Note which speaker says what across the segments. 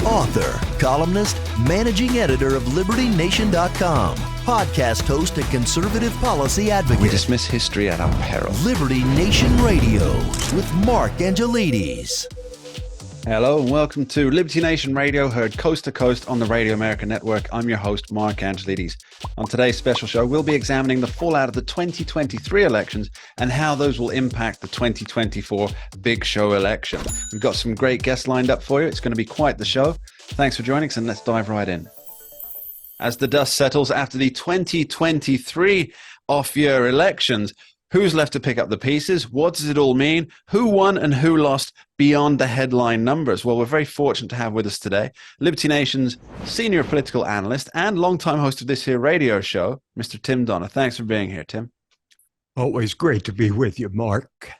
Speaker 1: author, columnist, managing editor of LibertyNation.com, podcast host and conservative policy advocate.
Speaker 2: We dismiss history at our peril.
Speaker 1: Liberty Nation Radio with Mark Angelides.
Speaker 2: Hello and welcome to Liberty Nation Radio, heard coast to coast on the Radio America Network. I'm your host, Mark Angelides. On today's special show, we'll be examining the fallout of the 2023 elections and how those will impact the 2024 Big Show election. We've got some great guests lined up for you. It's going to be quite the show. Thanks for joining us, and let's dive right in. As the dust settles after the 2023 off-year elections, who's left to pick up the pieces? What does it all mean? Who won and who lost beyond the headline numbers? Well, we're very fortunate to have with us today Liberty Nation's senior political analyst and longtime host of this here radio show, Mr. Tim Donner. Thanks for being here, Tim.
Speaker 3: Always great to be with you, Mark.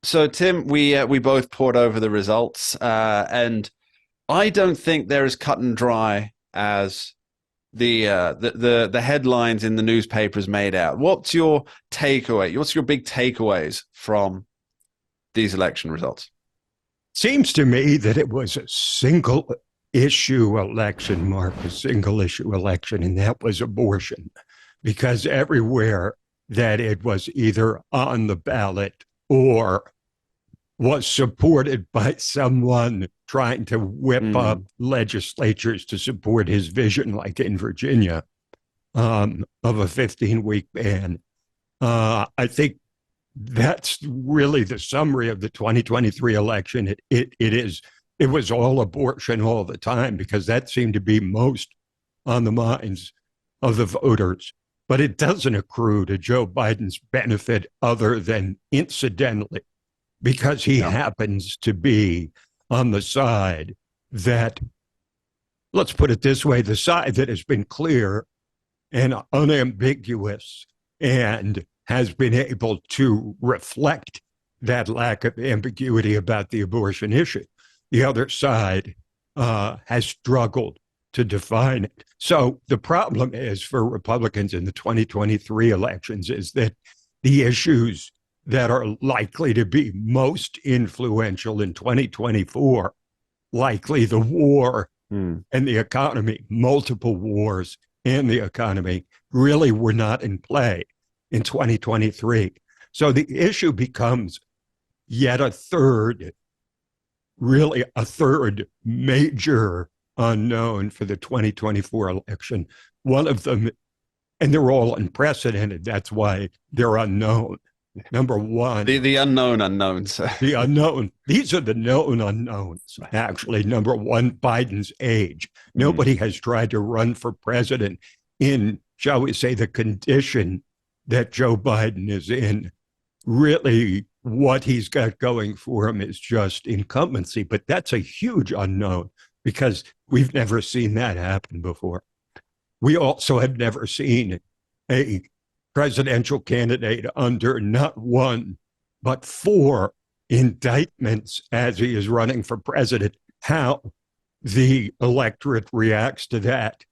Speaker 2: So, Tim, we both poured over the results, and I don't think they're as cut and dry as the headlines in the newspapers made out. What's your takeaway? What's your big takeaways from these election results?
Speaker 3: Seems to me that it was a single issue election, Mark, a single issue election, and that was abortion, because everywhere that it was either on the ballot or was supported by someone trying to whip up legislatures to support his vision, like in Virginia, of a 15-week ban. I think that's really the summary of the 2023 election. It was all abortion all the time, because that seemed to be most on the minds of the voters. But it doesn't accrue to Joe Biden's benefit other than incidentally, because he happens to be on the side that, let's put it this way, the side that has been clear and unambiguous and has been able to reflect that lack of ambiguity about the abortion issue. The other side has struggled to define it. So the problem is for Republicans in the 2023 elections is that the issues that are likely to be most influential in 2024, likely the war and the economy, multiple wars and the economy, really were not in play in 2023. So the issue becomes yet a third major unknown for the 2024 election. One of them, and they're all unprecedented, that's why they're unknown. Number one.
Speaker 2: The unknown unknowns.
Speaker 3: The unknown. These are the known unknowns, actually. Number one, Biden's age. Nobody has tried to run for president in, shall we say, the condition that Joe Biden is in. Really, what he's got going for him is just incumbency. But that's a huge unknown, because we've never seen that happen before. We also have never seen a presidential candidate under not one, but 4 indictments as he is running for president. How the electorate reacts to that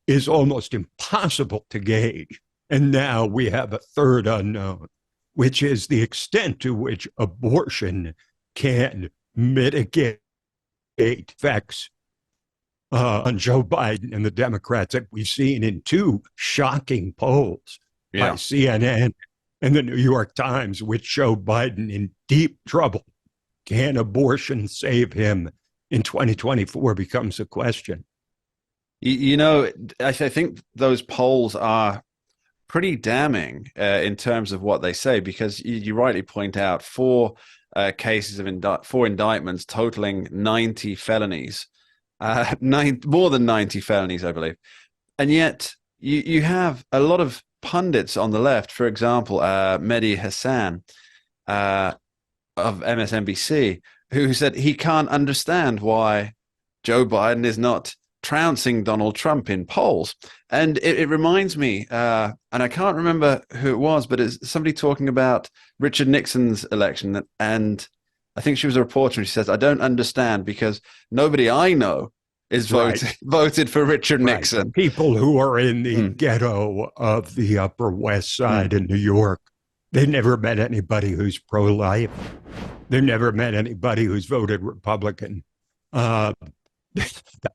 Speaker 3: is almost impossible to gauge. And now we have a third unknown, which is the extent to which abortion can mitigate effects on Joe Biden and the Democrats that we've seen in 2 shocking polls by CNN and the New York Times, which show Biden in deep trouble. Can abortion save him in 2024 becomes a question.
Speaker 2: You know, I think those polls are pretty damning in terms of what they say, because you rightly point out 4 cases of 4 indictments totaling 90 felonies. More than 90 felonies, I believe. And yet you have a lot of pundits on the left, for example, Mehdi Hassan of MSNBC, who said he can't understand why Joe Biden is not trouncing Donald Trump in polls. And it reminds me, and I can't remember who it was, but it's somebody talking about Richard Nixon's election. And I think she was a reporter, and she says, I don't understand because nobody I know is voted for Richard Nixon.
Speaker 3: People who are in the ghetto of the Upper West Side in New York, they never met anybody who's pro-life. They never met anybody who's voted Republican.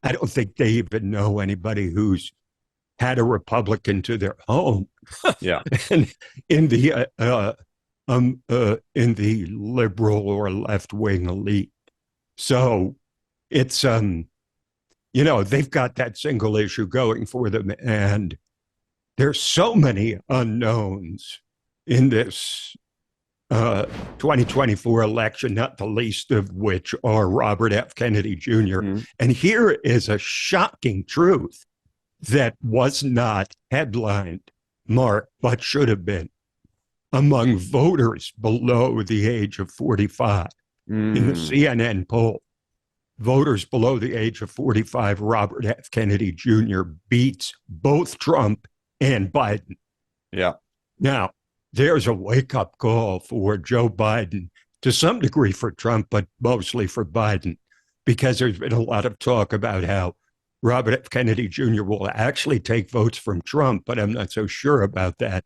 Speaker 3: I don't think they even know anybody who's had a Republican to their home.
Speaker 2: Yeah.
Speaker 3: And in the liberal or left wing elite. So it's they've got that single issue going for them, and there's so many unknowns in this 2024 election, not the least of which are Robert F. Kennedy Jr.
Speaker 2: Mm-hmm.
Speaker 3: And here is a shocking truth that was not headlined, Mark, but should have been. Among voters below the age of 45 in the CNN poll, voters below the age of 45, Robert F. Kennedy Jr. beats both Trump and Biden.
Speaker 2: Yeah.
Speaker 3: Now, there's a wake-up call for Joe Biden, to some degree for Trump, but mostly for Biden, because there's been a lot of talk about how Robert F. Kennedy Jr. will actually take votes from Trump, but I'm not so sure about that,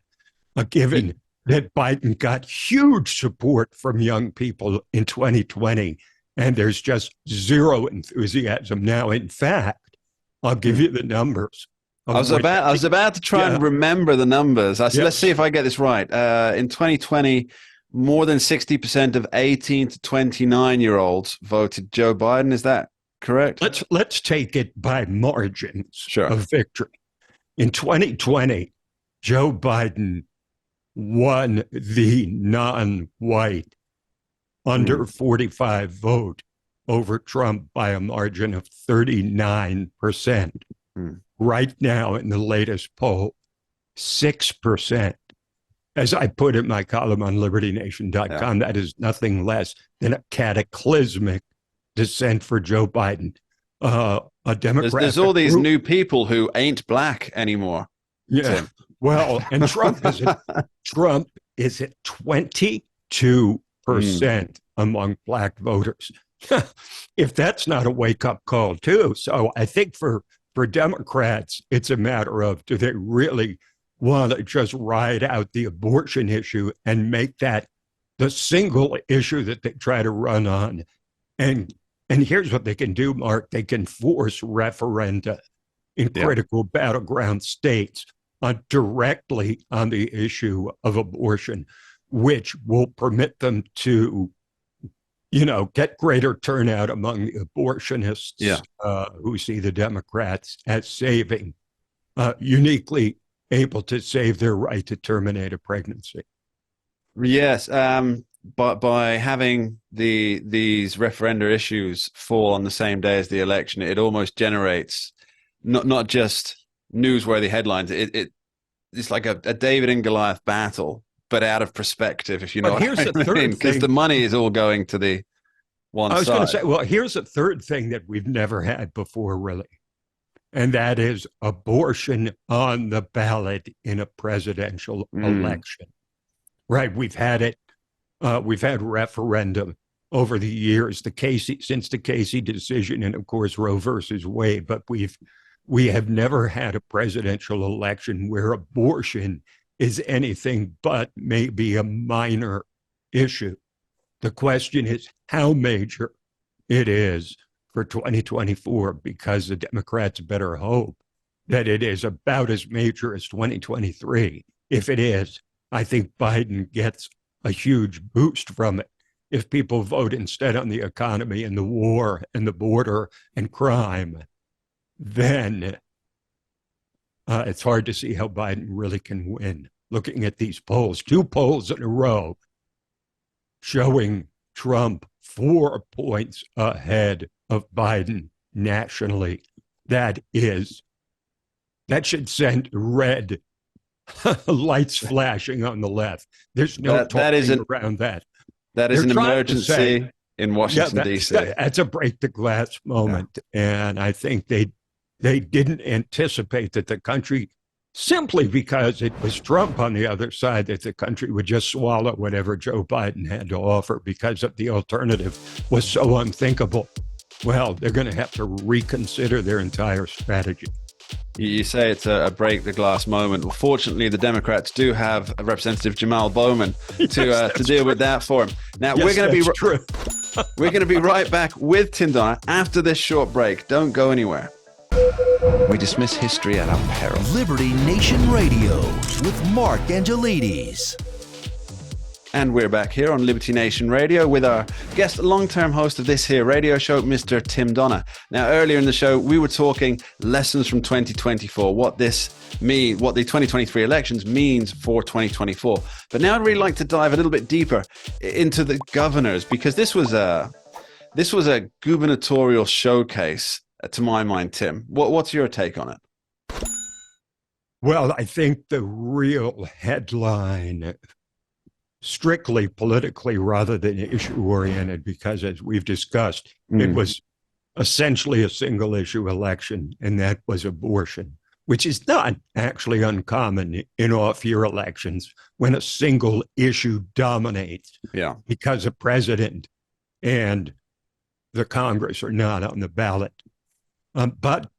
Speaker 3: given that Biden got huge support from young people in 2020, and there's just zero enthusiasm now. In fact, I'll give you the numbers.
Speaker 2: I was about to try and remember the numbers. Let's see if I get this right. In 2020, more than 60% of 18 to 29-year-olds voted Joe Biden. Is that correct?
Speaker 3: Let's take it by margins of victory. In 2020, Joe Biden won the non-white under 45 vote over Trump by a margin of 39%. Right now, in the latest poll, 6%. As I put in my column on LibertyNation.com, that is nothing less than a cataclysmic descent for Joe Biden. A Democrat.
Speaker 2: There's all these new people who ain't black anymore.
Speaker 3: Yeah. Tim. Well, and Trump is at 22% among black voters. If that's not a wake-up call, too. So I think for Democrats, it's a matter of, do they really want to just ride out the abortion issue and make that the single issue that they try to run on? And here's what they can do, Mark. They can force referenda in critical battleground states directly on the issue of abortion, which will permit them to get greater turnout among the abortionists who see the Democrats as uniquely able to save their right to terminate a pregnancy.
Speaker 2: Yes, but by having these referenda issues fall on the same day as the election, it almost generates not just newsworthy headlines. It's like a David and Goliath battle, but out of perspective, if you know what I mean, because the money is all going to the one side. I was going to say,
Speaker 3: well, here's a third thing that we've never had before, really, and that is abortion on the ballot in a presidential election. Right? We've had it. We've had referendum over the years, since the Casey decision, and of course Roe versus Wade. But we have never had a presidential election where abortion is anything but maybe a minor issue. The question is how major it is for 2024, because the Democrats better hope that it is about as major as 2023. If it is, I think Biden gets a huge boost from it. If people vote instead on the economy and the war and the border and crime, then it's hard to see how Biden really can win. Looking at these polls, 2 polls in a row showing Trump 4 points ahead of Biden nationally. That should send red lights flashing on the left. There's no talking around that.
Speaker 2: That is an emergency in Washington, D.C.
Speaker 3: That's a break the glass moment. Yeah. And I think they didn't anticipate that the country, simply because it was Trump on the other side, that the country would just swallow whatever Joe Biden had to offer because of the alternative was so unthinkable. Well, they're going to have to reconsider their entire strategy.
Speaker 2: You say it's a break the glass moment. Well, fortunately, the Democrats do have a Representative Jamal Bowman to deal with that for him. Now, we're going to be true. We're going to be right back with Tim Donner after this short break. Don't go anywhere. We dismiss history at our peril.
Speaker 1: Liberty Nation Radio with Mark Angelides.
Speaker 2: And we're back here on Liberty Nation Radio with our guest, long-term host of this here radio show, Mr. Tim Donner. Now, earlier in the show, we were talking lessons from 2024, what the 2023 elections means for 2024. But now I'd really like to dive a little bit deeper into the governors, because this was a gubernatorial showcase, to my mind, Tim. What's your take on it?
Speaker 3: Well, I think the real headline, strictly politically rather than issue-oriented, because as we've discussed, it was essentially a single-issue election, and that was abortion, which is not actually uncommon in off-year elections when a single issue dominates, because the president and the Congress are not on the ballot. But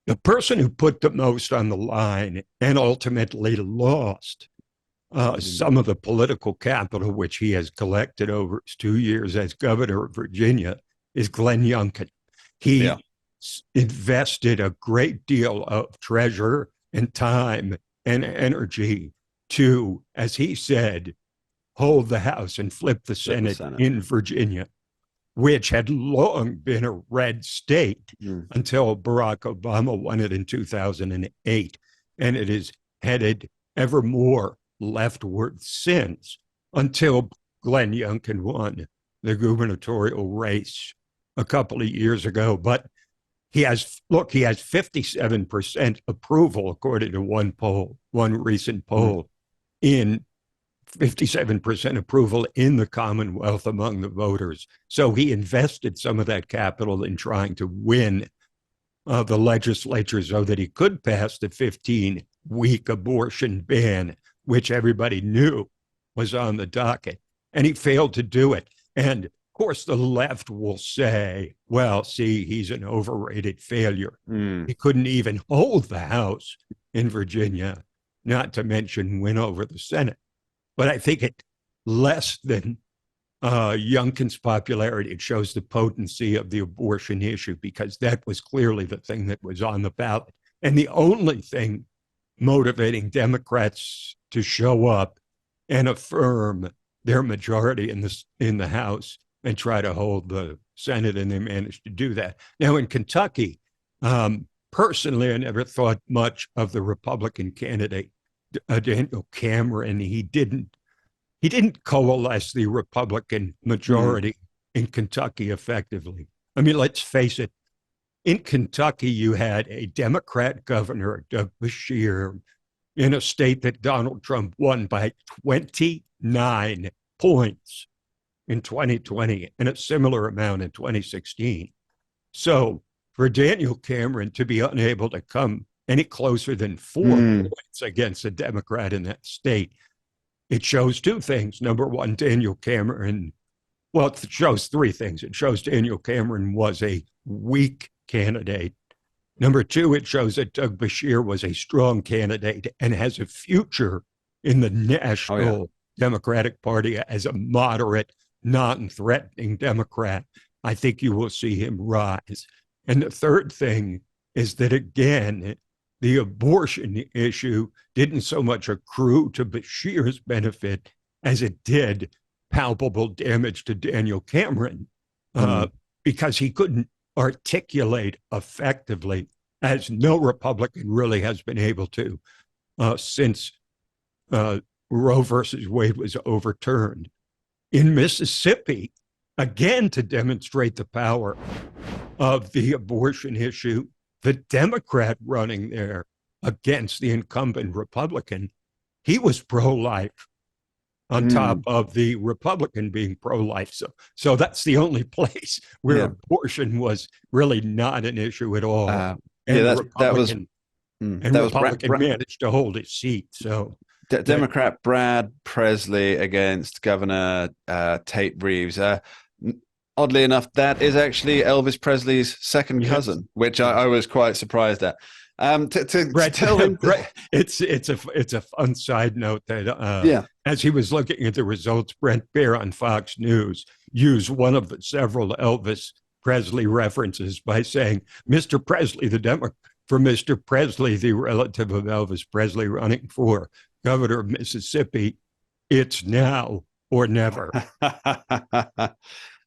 Speaker 3: the person who put the most on the line and ultimately lost some of the political capital which he has collected over his 2 years as governor of Virginia is Glenn Youngkin. He invested a great deal of treasure and time and energy to, as he said, hold the House and flip the Senate in Virginia, which had long been a red state until Barack Obama won it in 2008. And it is headed ever more leftward since, until Glenn Youngkin won the gubernatorial race a couple of years ago. But he has 57% approval, according to one recent poll, in 57% approval in the Commonwealth among the voters. So he invested some of that capital in trying to win the legislature so that he could pass the 15-week abortion ban, which everybody knew was on the docket. And he failed to do it. And of course, the left will say, well, see, he's an overrated failure. He couldn't even hold the House in Virginia, not to mention win over the Senate. But I think it less than Youngkin's popularity, it shows the potency of the abortion issue, because that was clearly the thing that was on the ballot. And the only thing motivating Democrats to show up and affirm their majority in the House and try to hold the Senate, and they managed to do that. Now, in Kentucky, personally, I never thought much of the Republican candidate, Daniel Cameron. He didn't coalesce the Republican majority in Kentucky effectively. I mean, let's face it, in Kentucky, you had a Democrat governor, Doug Beshear, in a state that Donald Trump won by 29 points in 2020 and a similar amount in 2016. So for Daniel Cameron to be unable to come any closer than 4 points against a Democrat in that state, it shows two things. Number one, Daniel Cameron, well, it shows three things. It shows Daniel Cameron was a weak candidate. Number two, it shows that Doug Beshear was a strong candidate and has a future in the National Democratic Party as a moderate, non-threatening Democrat. I think you will see him rise. And the third thing is that, again, the abortion issue didn't so much accrue to Beshear's benefit as it did palpable damage to Daniel Cameron, because he couldn't articulate effectively, as no Republican really has been able to since Roe versus Wade was overturned. In Mississippi, again, to demonstrate the power of the abortion issue, the Democrat running there against the incumbent Republican, he was pro-life on top of the Republican being pro-life. So that's the only place where abortion was really not an issue at all. And Republican managed to hold his seat. So
Speaker 2: Democrat Brad Presley against Governor Tate Reeves. Oddly enough, that is actually Elvis Presley's second cousin, which I was quite surprised at. Tell him,
Speaker 3: it's a fun side note that as he was looking at the results, Brent Bear on Fox News, use one of the several Elvis Presley references by saying, Mr. Presley, for Mr. Presley, the relative of Elvis Presley running for governor of Mississippi, it's now or never.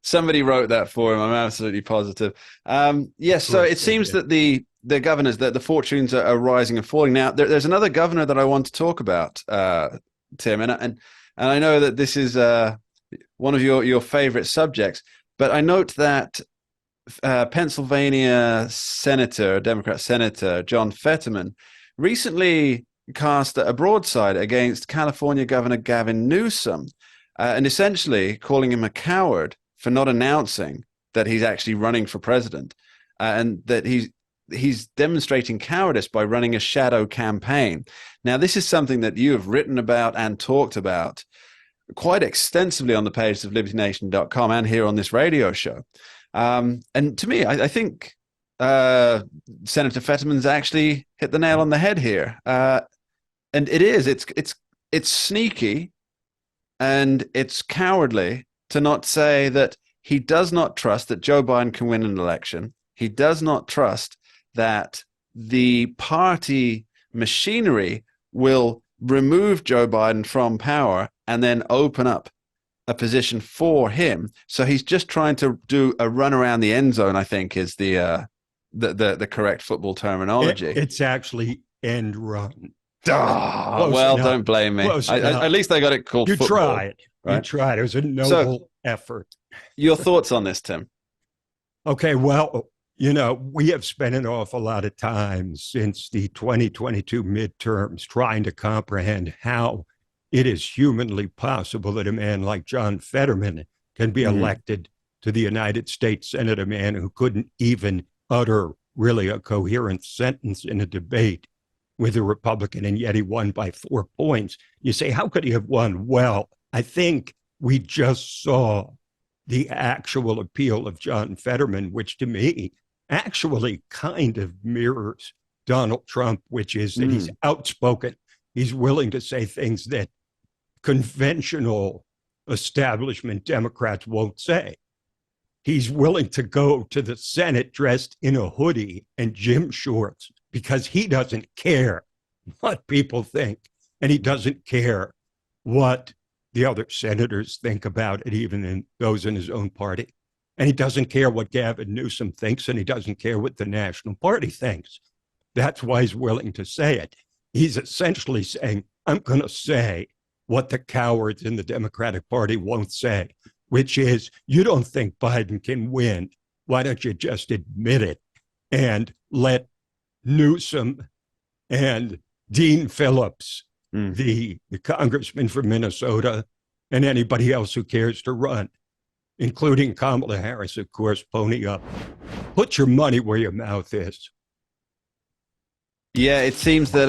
Speaker 2: Somebody wrote that for him. I'm absolutely positive. Yes, so it seems that the governors, that the fortunes are rising and falling. Now, there's another governor that I want to talk about, Tim, and I know that this is one of your favorite subjects, but I note that Pennsylvania Democrat Senator John Fetterman recently cast a broadside against California Governor Gavin Newsom, and essentially calling him a coward for not announcing that he's actually running for president, and that he's demonstrating cowardice by running a shadow campaign. Now, this is something that you have written about and talked about quite extensively on the pages of LibertyNation.com and here on this radio show. And to me, I think Senator Fetterman's actually hit the nail on the head here. And it's sneaky and it's cowardly to not say that he does not trust that Joe Biden can win an election. He does not trust that the party machinery will remove Joe Biden from power and then open up a position for him. So he's just trying to do a run around the end zone, I think, is the correct football terminology.
Speaker 3: It's actually end run.
Speaker 2: Well, don't blame me. At least I got it called football.
Speaker 3: Tried.
Speaker 2: Right?
Speaker 3: You tried. It was a noble effort.
Speaker 2: Your thoughts on this, Tim?
Speaker 3: Okay, well, we have spent an awful lot of time since the 2022 midterms trying to comprehend how it is humanly possible that a man like John Fetterman can be elected to the United States Senate, a man who couldn't even utter really a coherent sentence in a debate with a Republican, and yet he won by 4 points. You say, how could he have won? Well, I think we just saw the actual appeal of John Fetterman, which to me actually kind of mirrors Donald Trump, which is that he's outspoken. He's willing to say things that conventional establishment Democrats won't say. He's willing to go to the Senate dressed in a hoodie and gym shorts because he doesn't care what people think. And he doesn't care what the other senators think about it, even in those in his own party. And he doesn't care what Gavin Newsom thinks, and he doesn't care what the National Party thinks. That's why he's willing to say it. He's essentially saying, I'm going to say what the cowards in the Democratic Party won't say, which is, you don't think Biden can win. Why don't you just admit it and let Newsom and Dean Phillips, the congressman from Minnesota, and anybody else who cares to run, including Kamala Harris, of course, pony up. Put your money where your mouth is.
Speaker 2: Yeah, it seems that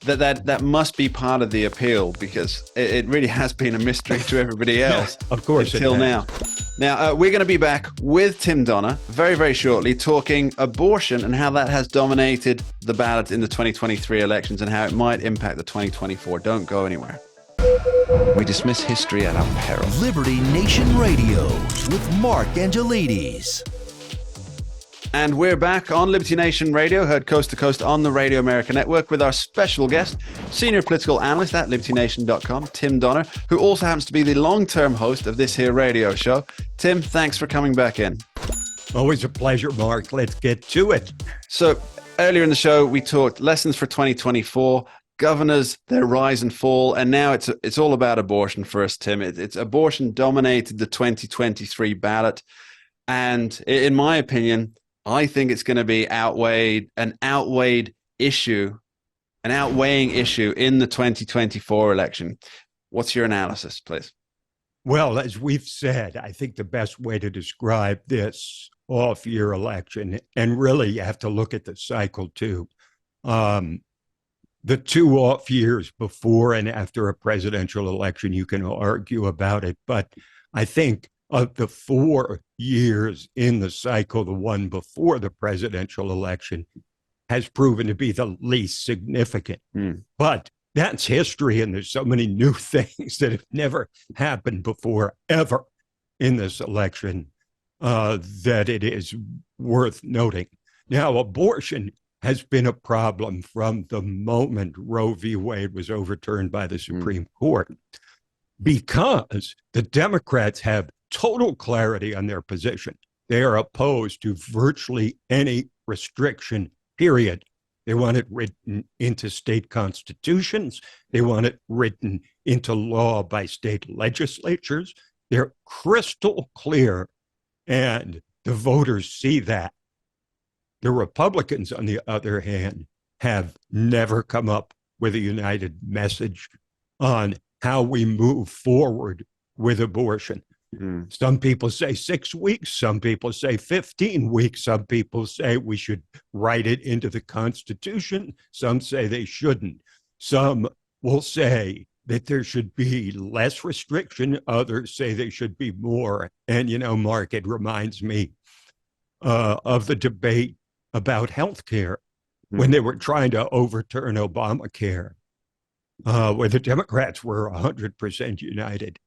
Speaker 2: that must be part of the appeal, because it really has been a mystery to everybody else.
Speaker 3: Of course,
Speaker 2: until now. Now, we're going to be back with Tim Donner very, very shortly, talking abortion and how that has dominated the ballot in the 2023 elections and how it might impact the 2024. Don't go anywhere. We dismiss history at our peril.
Speaker 1: Liberty Nation Radio with Mark Angelides.
Speaker 2: And we're back on Liberty Nation Radio, heard coast to coast on the Radio America Network, with our special guest, senior political analyst at LibertyNation.com, Tim Donner, who also happens to be the long-term host of this here radio show. Tim, thanks for coming back in.
Speaker 3: Always a pleasure, Mark. Let's get to it.
Speaker 2: So earlier in the show, we talked lessons for 2024, governors, their rise and fall, and now it's all about abortion for us, Tim. It's abortion dominated the 2023 ballot, and in my opinion, I think it's going to be an outweighing issue in the 2024 election. What's your analysis, please?
Speaker 3: Well, as we've said, I think the best way to describe this off-year election, and really you have to look at the cycle too, the 2 off years before and after a presidential election, you can argue about it, but I think of the 4 years in the cycle, the one before the presidential election has proven to be the least significant. But that's history, and there's so many new things that have never happened before, ever. in this election that it is worth noting. Now, abortion has been a problem from the moment Roe v. Wade was overturned by the Supreme Court, because the Democrats have total clarity on their position. They are opposed to virtually any restriction, period. They want it written into state constitutions. They want it written into law by state legislatures. They're crystal clear, and the voters see that. The Republicans, on the other hand, have never come up with a united message on how we move forward with abortion. Some people say 6 weeks. Some people say 15 weeks. Some people say we should write it into the Constitution. Some say they shouldn't. Some will say that there should be less restriction. Others say they should be more. And, you know, Mark, it reminds me of the debate about health care when they were trying to overturn Obamacare, where the Democrats were 100% united.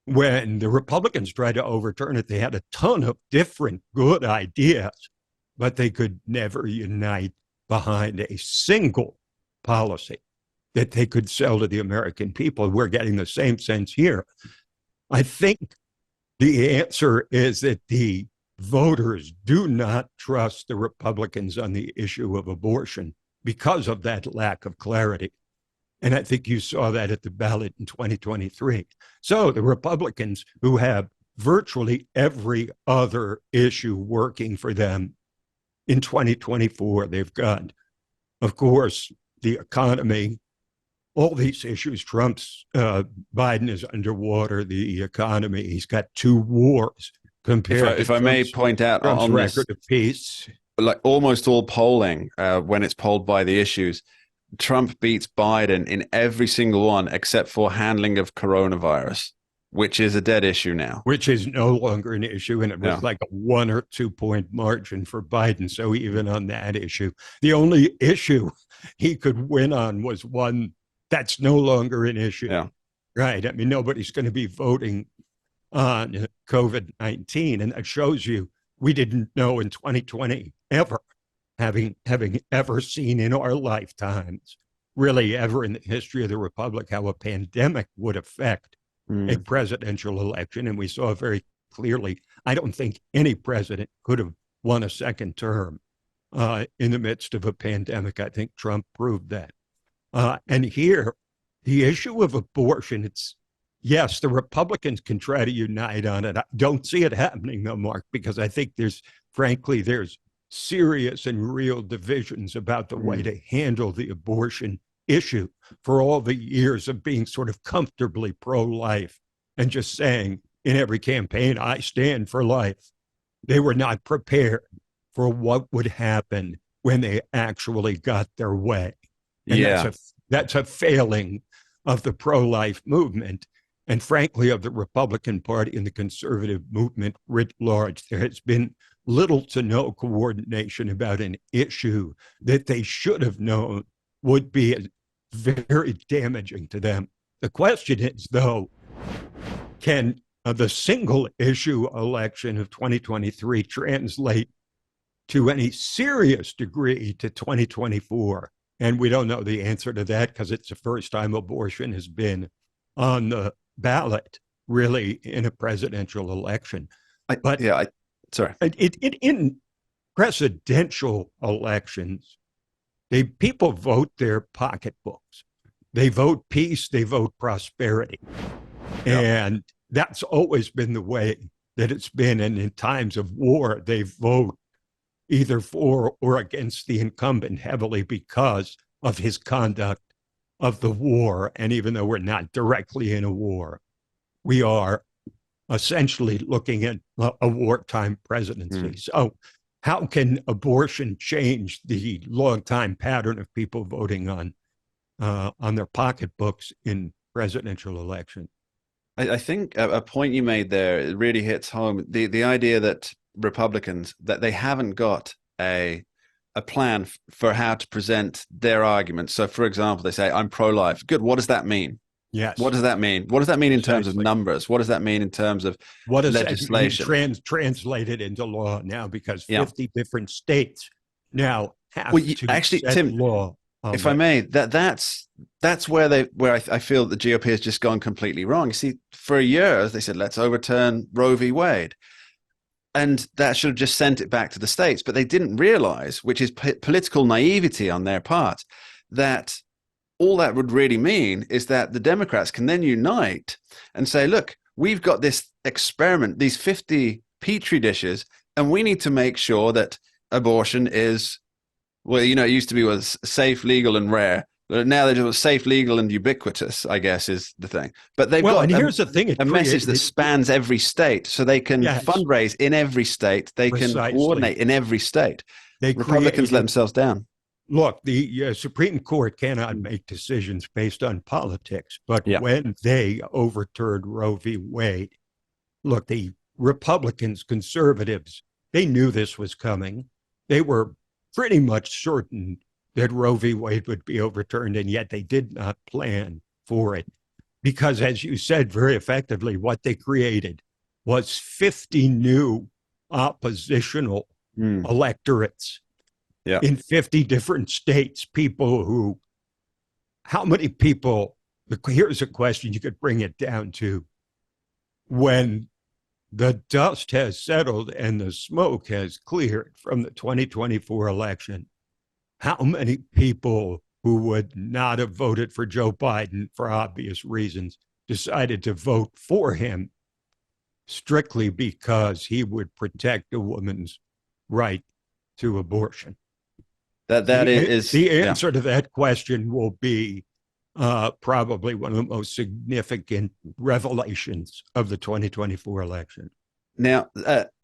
Speaker 3: When the Republicans tried to overturn it, they had a ton of different good ideas, but they could never unite behind a single policy that they could sell to the American people. We're getting the same sense here. I think the answer is that the voters do not trust the Republicans on the issue of abortion because of that lack of clarity. And I think you saw that at the ballot in 2023. So the Republicans, who have virtually every other issue working for them in 2024, they've got, of course, the economy, all these issues. Biden is underwater, the economy. He's got 2 wars compared
Speaker 2: if I may point out
Speaker 3: Trump's
Speaker 2: on
Speaker 3: record
Speaker 2: this,
Speaker 3: of peace.
Speaker 2: like almost all polling, when it's polled by the issues, Trump beats Biden in every single one except for handling of coronavirus, which is a dead issue now.
Speaker 3: Which is no longer an issue, and it was like a 1 or 2 point margin for Biden. So even on that issue, the only issue he could win on was one that's no longer an issue.
Speaker 2: Yeah.
Speaker 3: Right. I mean, nobody's going to be voting on COVID-19, and that shows you we didn't know in 2020 ever, having ever seen in our lifetimes, really ever in the history of the Republic, how a pandemic would affect a presidential election. And we saw very clearly, I don't think any president could have won a second term in the midst of a pandemic. I think Trump proved that. And here, the issue of abortion, yes, the Republicans can try to unite on it. I don't see it happening, though, Mark, because I think there's serious and real divisions about the way to handle the abortion issue. For all the years of being sort of comfortably pro-life and just saying in every campaign, I stand for life, they were not prepared for what would happen when they actually got their way. And that's a failing of the pro-life movement, and frankly of the Republican Party and the conservative movement writ large. There has been little to no coordination about an issue that they should have known would be very damaging to them. The question is, though, can the single issue election of 2023 translate to any serious degree to 2024? And we don't know the answer to that because it's the first time abortion has been on the ballot, really, in a presidential election. In presidential elections, people vote their pocketbooks. They vote peace, they vote prosperity. And that's always been the way that it's been. And in times of war, they vote either for or against the incumbent heavily because of his conduct of the war. And even though we're not directly in a war, we are essentially looking at a wartime presidency. So how can abortion change the long-time pattern of people voting on their pocketbooks in presidential elections?
Speaker 2: I think a point you made there, it really hits home. The idea that Republicans, that they haven't got a plan for how to present their arguments. So, for example, they say, I'm pro-life. Good. What does that mean?
Speaker 3: Yes.
Speaker 2: What does that mean? What does that mean in terms of
Speaker 3: Precisely.
Speaker 2: numbers? What does that mean in terms of
Speaker 3: What does that mean
Speaker 2: legislation?
Speaker 3: translated into law now? Because
Speaker 2: Yeah.
Speaker 3: 50 different states now have
Speaker 2: Well,
Speaker 3: to
Speaker 2: actually,
Speaker 3: set
Speaker 2: Tim,
Speaker 3: law on
Speaker 2: if I
Speaker 3: this.
Speaker 2: may, that's where I feel the GOP has just gone completely wrong. You see, for years they said let's overturn Roe v. Wade, and that should have just sent it back to the states. But they didn't realize, which is political naivety on their part, that all that would really mean is that the Democrats can then unite and say, look, we've got this experiment, these 50 petri dishes, and we need to make sure that abortion is, well, you know, it used to be was safe, legal, and rare. But now they're just safe, legal, and ubiquitous, I guess, is the thing. But they've
Speaker 3: Well, and
Speaker 2: got
Speaker 3: here's the thing:
Speaker 2: a message that spans every state, so they can
Speaker 3: yes,
Speaker 2: fundraise in every state. They can
Speaker 3: precisely.
Speaker 2: coordinate in every state.
Speaker 3: They
Speaker 2: Republicans let
Speaker 3: created.
Speaker 2: themselves down.
Speaker 3: Look, the Supreme Court cannot make decisions based on politics, but
Speaker 2: Yeah.
Speaker 3: when they overturned Roe v. Wade, look, the Republicans, conservatives, they knew this was coming. They were pretty much certain that Roe v. Wade would be overturned, and yet they did not plan for it. Because, as you said very effectively, what they created was 50 new oppositional electorates in 50 different states. People who, how many people, here's a question you could bring it down to. When the dust has settled and the smoke has cleared from the 2024 election, how many people who would not have voted for Joe Biden for obvious reasons decided to vote for him strictly because he would protect a woman's right to abortion? The answer to that question will be probably one of the most significant revelations of the 2024 election.
Speaker 2: Now,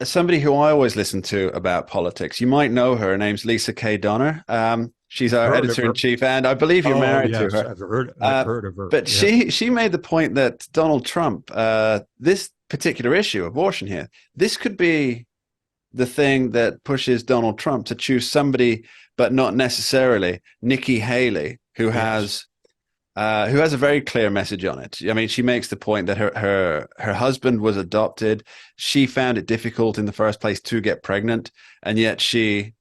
Speaker 2: somebody who I always listen to about politics, you might know her. Her name's Lisa K. Donner. She's our editor-in-chief, and I believe you're married to her.
Speaker 3: I've heard of her.
Speaker 2: But she made the point that Donald Trump, this particular issue, abortion here, this could be the thing that pushes Donald Trump to choose somebody, but not necessarily Nikki Haley, who has a very clear message on it. I mean, she makes the point that her husband was adopted. She found it difficult in the first place to get pregnant, and yet she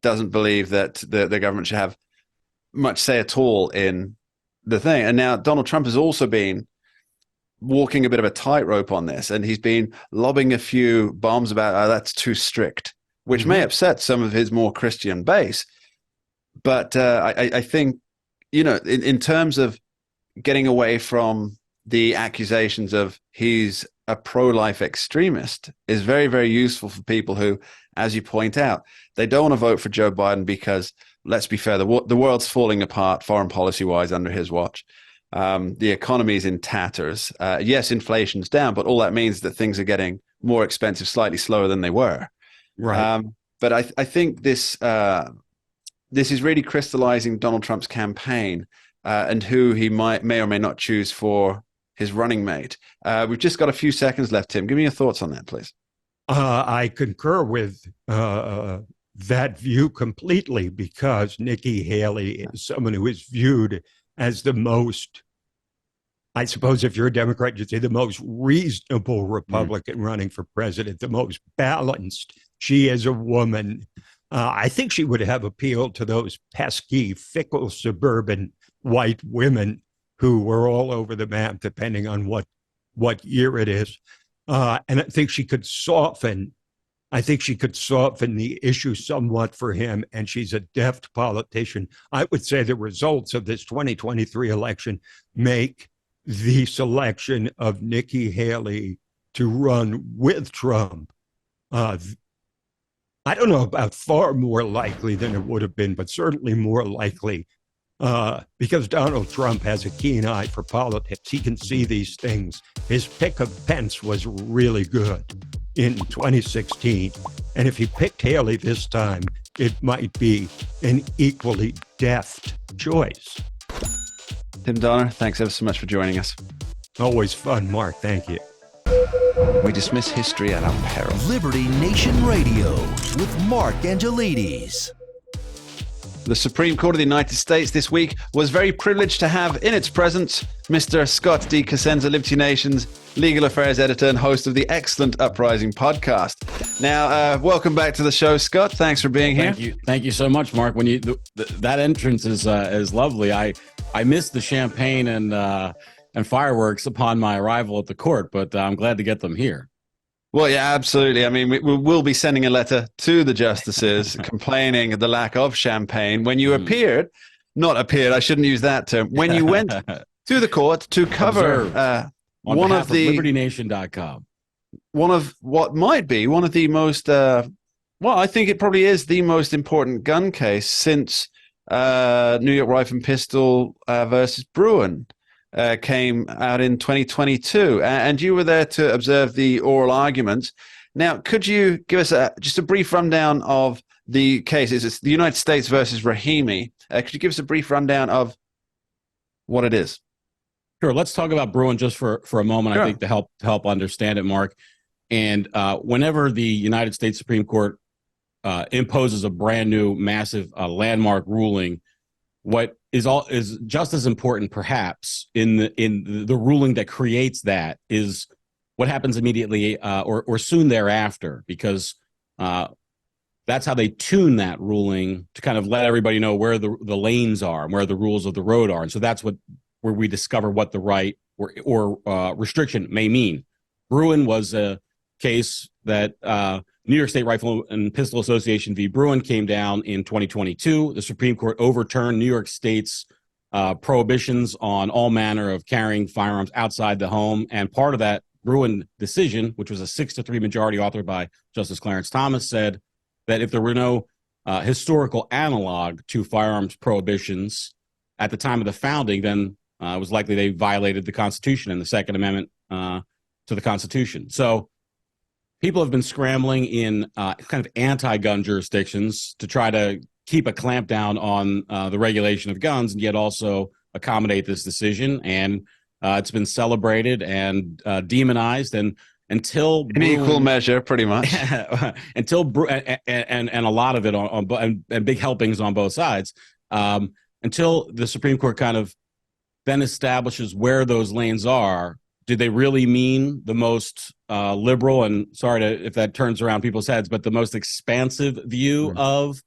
Speaker 2: doesn't believe that the government should have much say at all in the thing. And now Donald Trump has also been walking a bit of a tightrope on this, and he's been lobbing a few bombs about that's too strict, which may upset some of his more Christian base. But I think, you know, in terms of getting away from the accusations of he's a pro-life extremist is very, very useful for people who, as you point out, they don't want to vote for Joe Biden because, let's be fair, the world's falling apart foreign policy-wise under his watch. The economy is in tatters. Yes, inflation's down, but all that means that things are getting more expensive, slightly slower than they were.
Speaker 3: Right.
Speaker 2: But I think this is really crystallizing Donald Trump's campaign and who he may or may not choose for his running mate. We've just got a few seconds left, Tim. Give me your thoughts on that, please.
Speaker 3: I concur with that view completely, because Nikki Haley is someone who is viewed as the most, I suppose if you're a Democrat, you'd say the most reasonable Republican running for president, the most balanced. She is a woman. I think she would have appealed to those pesky, fickle suburban white women who were all over the map, depending on what year it is. And I think she could soften the issue somewhat for him, and she's a deft politician. I would say the results of this 2023 election make the selection of Nikki Haley to run with Trump, I don't know about far more likely than it would have been, but certainly more likely, because Donald Trump has a keen eye for politics. He can see these things. His pick of Pence was really good in 2016. And if he picked Haley this time, it might be an equally deft choice.
Speaker 2: Tim Donner, thanks ever so much for joining us.
Speaker 3: Always fun, Mark. Thank you.
Speaker 2: We dismiss history at our peril.
Speaker 1: Liberty Nation Radio with Mark Angelides.
Speaker 2: The Supreme Court of the United States this week was very privileged to have in its presence Mr. Scott D. Cosenza, Liberty Nation's legal affairs editor and host of the excellent Uprising podcast. Now, welcome back to the show, Scott. Thanks for being here.
Speaker 4: Thank you so much, Mark. When that entrance is lovely. I missed the champagne and fireworks upon my arrival at the court, but I'm glad to get them here.
Speaker 2: Well, yeah, absolutely. I mean, we'll be sending a letter to the justices complaining of the lack of champagne. When you not appeared, I shouldn't use that term. When you went to the court to cover
Speaker 4: one of LibertyNation.com.
Speaker 2: One of what might be one of the most, I think it probably is the most important gun case since New York Rifle and Pistol versus Bruin. Came out in 2022, and you were there to observe the oral arguments. Now, could you give us just a brief rundown of the case? It's the United States versus Rahimi. Could you give us a brief rundown of what it is?
Speaker 4: Sure. Let's talk about Bruin just for a moment.
Speaker 2: Sure.
Speaker 4: I think to help understand it, Mark. And whenever the United States Supreme Court imposes a brand new, massive landmark ruling, what is just as important, perhaps, in the ruling that creates that is what happens immediately or soon thereafter, because that's how they tune that ruling to kind of let everybody know where the lanes are and where the rules of the road are. And so that's where we discover what the right or restriction may mean. Bruin was a case that New York State Rifle and Pistol Association v. Bruin came down in 2022. The Supreme Court overturned New York State's prohibitions on all manner of carrying firearms outside the home. And part of that Bruin decision, which was a 6-3 majority authored by Justice Clarence Thomas, said that if there were no historical analog to firearms prohibitions at the time of the founding, then it was likely they violated the Constitution and the Second Amendment to the Constitution. So people have been scrambling in kind of anti-gun jurisdictions to try to keep a clamp down on the regulation of guns and yet also accommodate this decision. And it's been celebrated and demonized. And until
Speaker 2: in equal measure, pretty much,
Speaker 4: until and a lot of it and big helpings on both sides, until the Supreme Court kind of then establishes where those lanes are. Did they really mean the most liberal, and sorry if that turns around people's heads, but the most expansive view of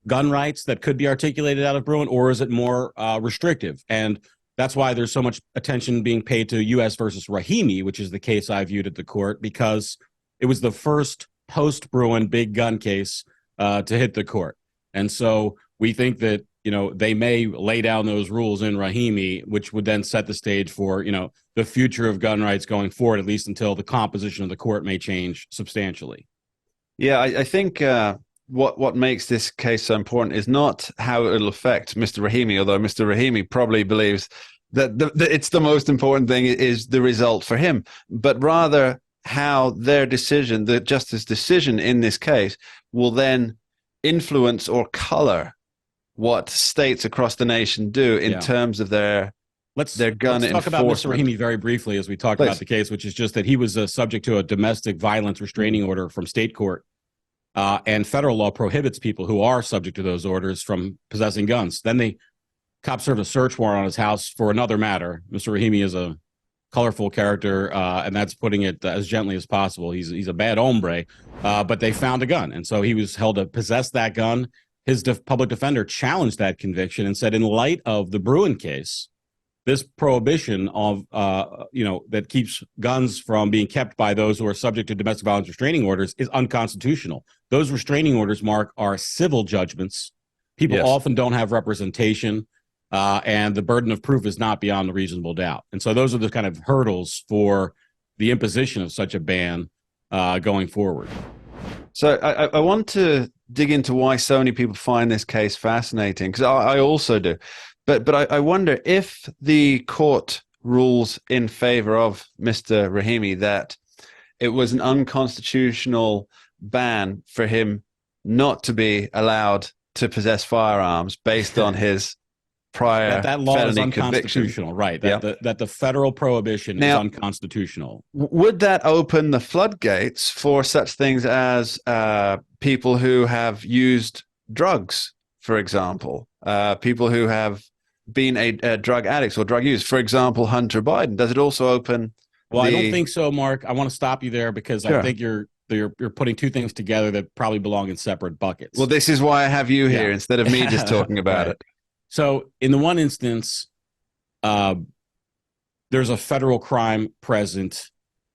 Speaker 4: gun rights that could be articulated out of Bruin, or is it more restrictive? And that's why there's so much attention being paid to U.S. versus Rahimi, which is the case I viewed at the court, because it was the first post-Bruin big gun case to hit the court. And so we think that, they may lay down those rules in Rahimi, which would then set the stage for, the future of gun rights going forward, at least until the composition of the court may change substantially.
Speaker 2: Yeah, I think what makes this case so important is not how it'll affect Mr. Rahimi, although Mr. Rahimi probably believes that it's the most important thing is the result for him, but rather how their decision, the justice decision in this case, will then influence or color what states across the nation do in terms of their gun
Speaker 4: let's
Speaker 2: enforcement.
Speaker 4: Talk about Mr. Rahimi very briefly as we talk about the case, which is just that he was subject to a domestic violence restraining order from state court. And federal law prohibits people who are subject to those orders from possessing guns. Then the cops served a search warrant on his house for another matter. Mr. Rahimi is a colorful character, and that's putting it as gently as possible. He's a bad hombre, but they found a gun. And so he was held to possess that gun. His public defender challenged that conviction and said, in light of the Bruin case, this prohibition of, that keeps guns from being kept by those who are subject to domestic violence restraining orders is unconstitutional. Those restraining orders, Mark, are civil judgments. People often don't have representation, and the burden of proof is not beyond a reasonable doubt. And so those are the kind of hurdles for the imposition of such a ban going forward.
Speaker 2: So I want to dig into why so many people find this case fascinating, because I also do. But I wonder if the court rules in favor of Mr. Rahimi that it was an unconstitutional ban for him not to be allowed to possess firearms based on his prior
Speaker 4: that law is
Speaker 2: conviction.
Speaker 4: unconstitutional, right? That the federal prohibition is unconstitutional.
Speaker 2: Would that open the floodgates for such things as people who have used drugs for example, people who have been a drug addicts or drug users, for example, Hunter Biden? Does it also open?
Speaker 4: Well, I don't think so, Mark. I want to stop you there because
Speaker 2: Sure.
Speaker 4: I think you're putting two things together that probably belong in separate buckets.
Speaker 2: Well, this is why I have you here instead of me just talking about it.
Speaker 4: So in the one instance, there's a federal crime present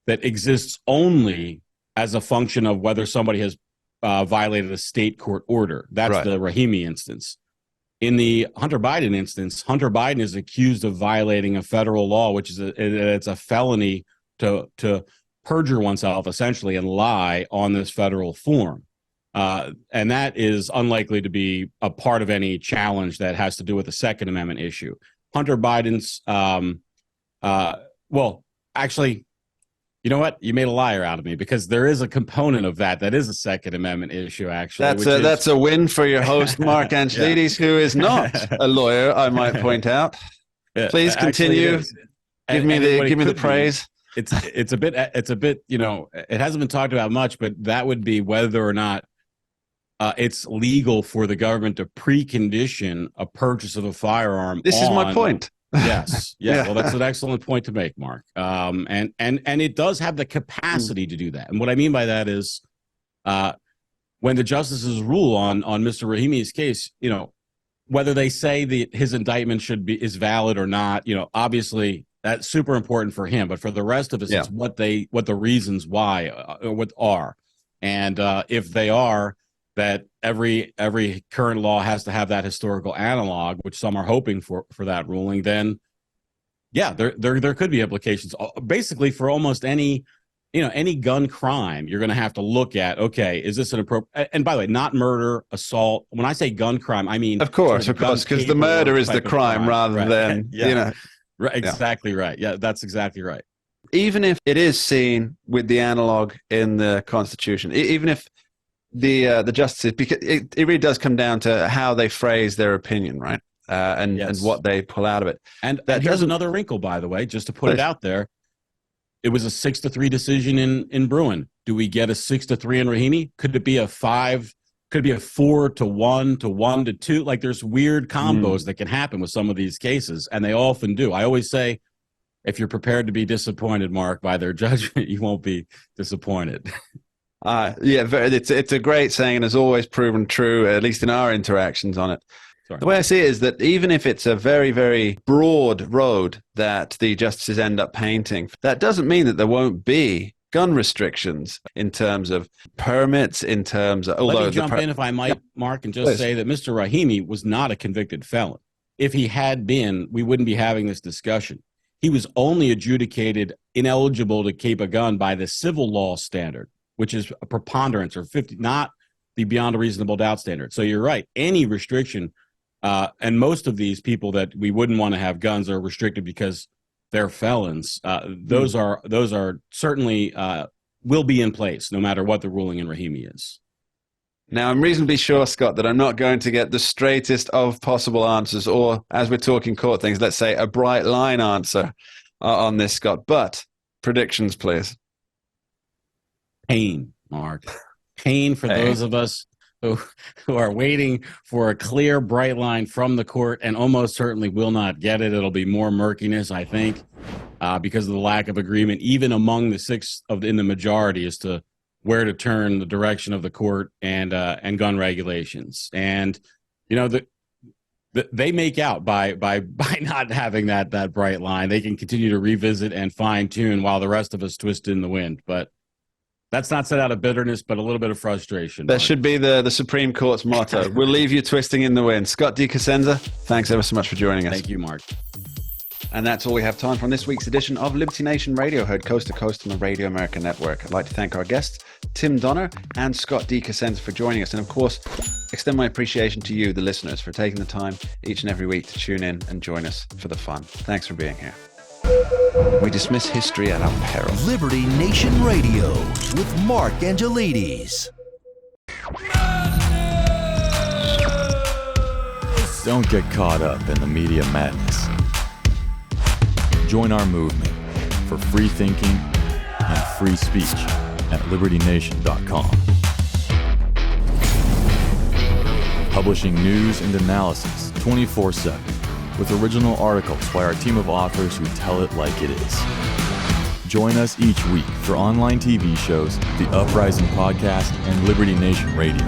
Speaker 4: that exists only as a function of whether somebody has violated a state court order. That's the Rahimi instance. In the Hunter Biden instance, Hunter Biden is accused of violating a federal law, which is it's a felony to perjure oneself essentially and lie on this federal form. And that is unlikely to be a part of any challenge that has to do with the Second Amendment issue. Hunter Biden's, well, actually, you know what? You made a liar out of me because there is a component of that is a Second Amendment issue, actually.
Speaker 2: That's a win for your host, Mark Angelides, who is not a lawyer, I might point out. Please continue. Give me the praise.
Speaker 4: It's a bit, you know, it hasn't been talked about much, but that would be whether or not it's legal for the government to precondition a purchase of a firearm.
Speaker 2: This is my point.
Speaker 4: Yes. Yeah. Well, that's an excellent point to make, Mark. And it does have the capacity to do that. And what I mean by that is when the justices rule on Mr. Rahimi's case, you know, whether they say that his indictment is valid or not, you know, obviously that's super important for him. But for the rest of us, it's what the reasons why what are. And if they are that every current law has to have that historical analog, which some are hoping for that ruling, then there could be implications basically for almost any gun crime. You're going to have to look at, okay, is this an appropriate, and by the way, not murder, assault. When I say gun crime, I mean,
Speaker 2: of course, because the murder is the crime rather than, you know.
Speaker 4: Right, exactly right. Yeah, that's exactly right.
Speaker 2: Even if it is seen with the analog in the Constitution, even if the justices, because it really does come down to how they phrase their opinion, right? And what they pull out of it. And here's another wrinkle,
Speaker 4: by the way, just to put it out there. It was a 6-3 decision in Bruin. Do we get a 6-3 in Rahimi? Could it be a 5? Could it be a 4-1 to 1-2? Like there's weird combos that can happen with some of these cases, and they often do. I always say, if you're prepared to be disappointed, Mark, by their judgment, you won't be disappointed.
Speaker 2: It's a great saying and has always proven true, at least in our interactions on it. Sorry. The way I see it is that even if it's a very, very broad road that the justices end up painting, that doesn't mean that there won't be gun restrictions in terms of permits, in terms of...
Speaker 4: Let me jump in, if I might, Mark, and just say that Mr. Rahimi was not a convicted felon. If he had been, we wouldn't be having this discussion. He was only adjudicated ineligible to keep a gun by the civil law standard, which is a preponderance or 50, not the beyond a reasonable doubt standard. So you're right. Any restriction, and most of these people that we wouldn't want to have guns are restricted because they're felons. Those are certainly will be in place no matter what the ruling in Rahimi is.
Speaker 2: Now, I'm reasonably sure, Scott, that I'm not going to get the straightest of possible answers, or as we're talking court things, let's say a bright line answer on this, Scott. But predictions, please.
Speaker 4: Pain, Mark. Pain for those of us who are waiting for a clear, bright line from the court and almost certainly will not get it. It'll be more murkiness, I think, because of the lack of agreement, even among the six in the majority, as to where to turn the direction of the court and gun regulations. And, you know, they make out by not having that bright line. They can continue to revisit and fine tune while the rest of us twist in the wind. But that's not set out of bitterness, but a little bit of frustration.
Speaker 2: That should be the Supreme Court's motto. We'll leave you twisting in the wind. Scott DeCosenza, thanks ever so much for joining us.
Speaker 4: Thank you, Mark.
Speaker 2: And that's all we have time for on this week's edition of Liberty Nation Radio, heard coast to coast on the Radio America Network. I'd like to thank our guests, Tim Donner and Scott DeCosenza, for joining us. And of course, extend my appreciation to you, the listeners, for taking the time each and every week to tune in and join us for the fun. Thanks for being here. We dismiss history at our peril.
Speaker 1: Liberty Nation Radio with Mark Angelides.
Speaker 5: Don't get caught up in the media madness. Join our movement for free thinking and free speech at libertynation.com. publishing news and analysis 24/7 with original articles by our team of authors who tell it like it is. Join us each week for online TV shows, The Uprising Podcast, and Liberty Nation Radio.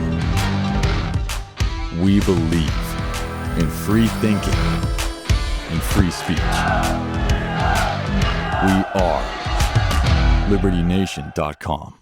Speaker 5: We believe in free thinking and free speech. We are LibertyNation.com.